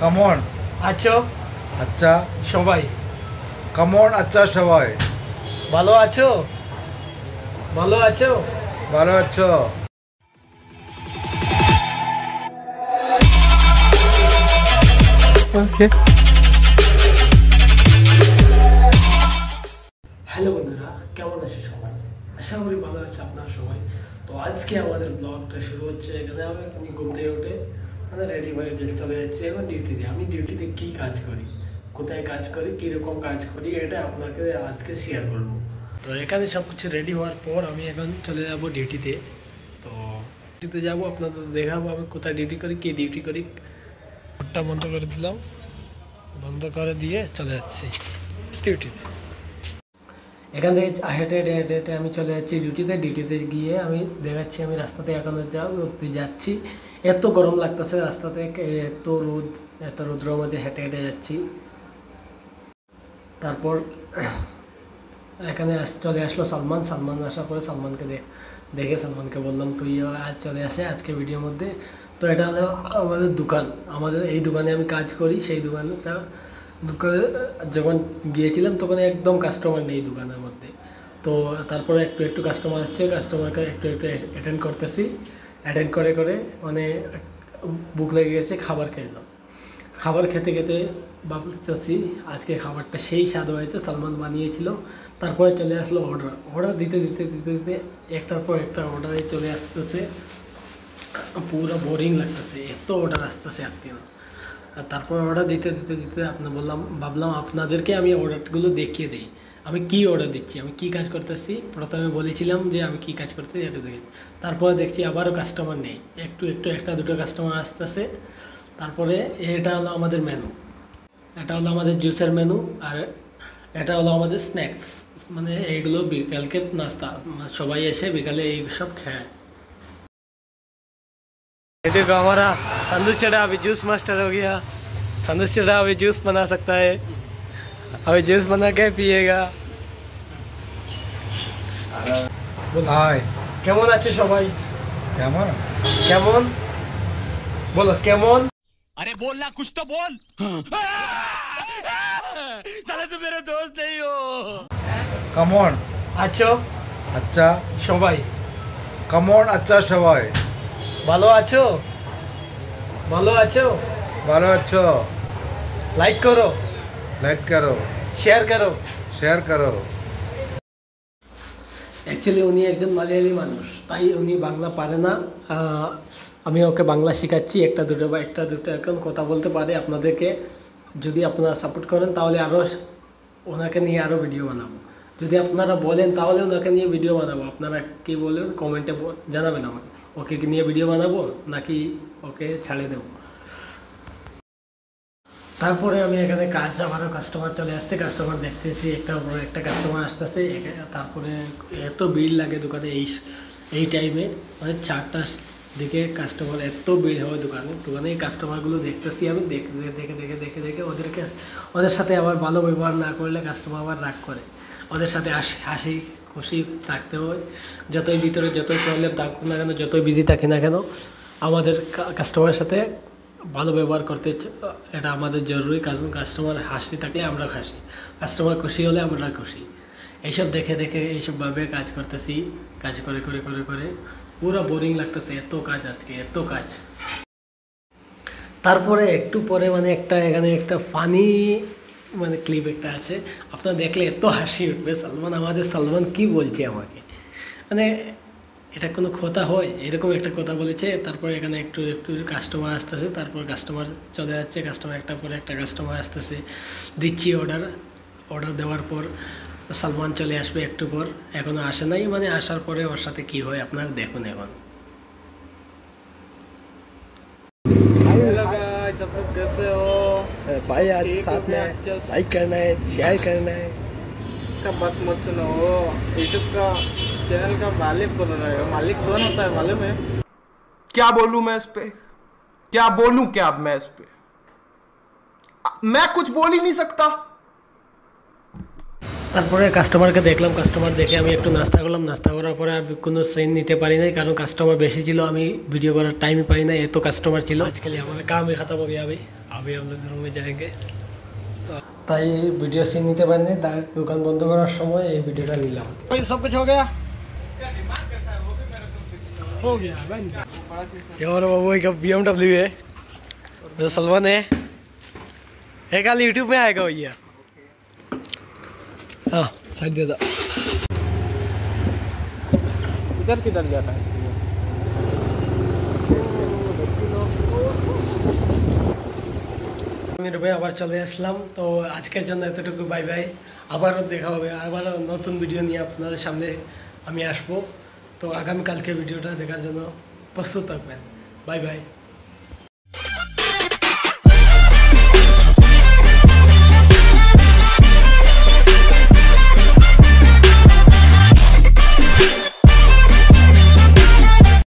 কেমন আছো? আচ্ছা সবাই কেমন আচ্ছা সবাই ভালো আছো? ভালো আছো? ভালো আছো? ওকে। হ্যালো বন্ধুরা, কেমন আছে সবাই? আশা করি ভালো আছে আপনারা সবাই। তো আজকে আমাদের ব্লগটা শুরু হচ্ছে। এখানে আমি ঘুম থেকে উঠে রেডি হয়ে চলে যাচ্ছি এখন ডিউটিতে। আমি ডিউটিতে কী কাজ করি, কোথায় কাজ করি, কীরকম কাজ করি, এটা আপনাকে আজকে শেয়ার করবো। তো এখানে সব কিছু রেডি হওয়ার পর আমি এখন চলে যাব ডিউটিতে। তো ডিউটিতে যাবো, আপনাদের দেখাবো আমি কোথায় ডিউটি করি, কী ডিউটি করি। ফোনটা বন্ধ করে দিলাম, বন্ধ করে দিয়ে চলে যাচ্ছি ডিউটিতে। এখান থেকে হেঁটে হেঁটে হেঁটে হেঁটে আমি চলে যাচ্ছি ডিউটিতে। ডিউটিতে গিয়ে আমি দেখাচ্ছি আমি রাস্তাতে এখন যাচ্ছি। এত গরম লাগতেছে রাস্তাতে, এত রোদ্রের মধ্যে হেঁটে হেঁটে যাচ্ছি। তারপর এখানে চলে আসলো সালমান আসার পরে সালমানকে দেখে সালমানকে বললাম তুই আজ চলে আসে আজকে ভিডিওর মধ্যে। তো এটা হলো আমাদের দোকান, এই দোকানে আমি কাজ করি। সেই দোকানে যখন গিয়েছিলাম তখন একদম কাস্টমার নেই দোকানের মধ্যে। তো তারপরে একটু কাস্টমার আসছে, কাস্টমারকে একটু অ্যাটেন্ড করতেছি। অ্যাটেন্ড করে মানে বুক লেগে গেছে, খাবার খেলাম। খাবার খেতে খেতে ভাবতেছি আজকে খাবারটা সেই স্বাদ হয়েছে, সালমান বানিয়েছিল। তারপরে চলে আসলো অর্ডার দিতে একটার পর একটা অর্ডারে চলে আসতেছে। পুরো বোরিং লাগতেছে, এত অর্ডার আসতেছে আজকে। আর তারপর অর্ডার দিতে ভাবলাম আপনাদেরকে আমি অর্ডারগুলো দেখিয়ে দিই আমি কি অর্ডার দিচ্ছি, আমি কি কাজ করতেছি। প্রথমে বলেছিলাম যে আমি কি কাজ করতেছি এটা দেখেছি। তারপরে দেখছি আবারও কাস্টমার নেই, একটা দুটো কাস্টমার আসতেছে। তারপরে এটা হলো আমাদের মেনু, এটা হলো আমাদের জুসের মেনু, আর এটা হলো আমাদের স্ন্যাক্স, মানে এইগুলো বিকালকে নাস্তা। সবাই এসে বিকালে এই সব খায়। देखो हमारा संदूक चढ़ा अभी जूस मास्टर हो गया। संदूक चढ़ा अभी जूस बना सकता है, अभी जूस बना के पिएगा। হাই কেমন আছে সবাই? কেমন কেমন বলো, কেমন? अरे बोलना कुछ तो बोल। साले तो मेरे दोस्त नहीं हो। কেমন আছো? আচ্ছা সবাই কেমন আচ্ছা সবাই ভালো আছো? ভালো আছো? ভালো আছো? লাইক করো, লাইক করো, শেয়ার করো। শেয়ার করো। অ্যাকচুয়ালি উনি একজন মালয়ালি মানুষ, তাই উনি বাংলা পারে না। আমি ওকে বাংলা শেখাচ্ছি, একটা দুটো এখন কথা বলতে পারে। আপনাদেরকে যদি আপনারা সাপোর্ট করেন তাহলে আরও ওনাকে নিয়ে আরও ভিডিও বানাবো। যদি আপনারা বলেন তাহলে ওনাকে নিয়ে ভিডিও বানাবো। আপনারা কী বলবেন কমেন্টে জানাবেন আমাকে, ওকে কি নিয়ে ভিডিও বানাবো নাকি ওকে ছাড়ে দেবো। তারপরে আমি এখানে আবারও কাস্টমার চলে আসছে, কাস্টমার দেখতেছি একটা কাস্টমার আসতেছে। তারপরে এত ভিড় লাগে দোকানে এই টাইমে, মানে 4টার দিকে কাস্টমার এত ভিড় হয় দোকানে এই কাস্টমারগুলো দেখতেছি আমি। দেখে ওদের সাথে আবার ভালো ব্যবহার না করলে কাস্টমার আবার রাগ করে। ওদের সাথে হাসি খুশি থাকতে হয়। যতই ভিতরে যতই প্রবলেম থাকুক না কেন, যতই বিজি থাকি না কেন, আমাদের কাস্টমারের সাথে ভালো ব্যবহার করতে, এটা আমাদের জরুরি। কারণ কাস্টমার হাসি থাকলে আমরা হাসি, কাস্টমার খুশি হলে আমরা খুশি। এইসব দেখে এইসবভাবে কাজ করতেছি। কাজ করে পুরো বোরিং লাগতেছে, এত কাজ। তারপরে একটু পরে মানে এখানে একটা ফানি মানে ক্লিপ একটা আছে, আপনারা দেখলে এত হাসি উঠবে। আমাদের সালমান কি বলছে আমাকে, মানে এটা কোনো কথা হয়? এরকম একটা কথা বলেছে। তারপর এখানে একটু কাস্টমার আসতেছে, তারপর কাস্টমার চলে যাচ্ছে। কাস্টমার একটা পরে একটা কাস্টমার আসতেছে, দিচ্ছি অর্ডার দেওয়ার পর সালমান চলে আসবে একটু পর। এখনও আসে নাই, মানে আসার পরে ওর সাথে কি হয় আপনারা দেখুন এখন। कैसे हो भाई आज साथ में लाइक करना है, शेयर करना है। का बात मत सुनो, यूट्यूब का चैनल का मालिक बोल रहे हो। मालिक कौन होता है मालूम है? क्या बोलूं मैं इस पे, क्या बोलूं क्या अब मैं इस पे? मैं कुछ बोल ही नहीं सकता। তারপরে কাস্টমারকে দেখলাম, কাস্টমার দেখে আমি একটু নাস্তা করলাম। নাস্তা করার পরে আমি কোনো সিন নিতে পারি নাই, কারণ কাস্টমার বেশি ছিল, আমি ভিডিও করার টাইমই পাই নাই, এত কাস্টমার ছিল। আজকে আমার কাম হি খতম হো গয়া अभी हम लोग रूम में जाएंगे। তাই ভিডিও সিন নিতে পারিনি, ডাইরেক্ট দোকান বন্ধ করার সময় এই ভিডিওটা নিলাম। সব কিছু हो गया ये हमारा बाबू एक BMW है, जो सलमान है, कल यूट्यूब में आएगा भैया। हाँ साइड दे दो। इधर किधर जाना है? রুমে আবার চলে আসলাম। তো আজকের জন্য এতটুকু, বাই বাই। আবারও দেখা হবে, আবারও নতুন ভিডিও নিয়ে আপনাদের সামনে আমি আসবো। তো আগামীকালকে ভিডিওটা দেখার জন্য প্রস্তুত থাকবেন। Bye bye.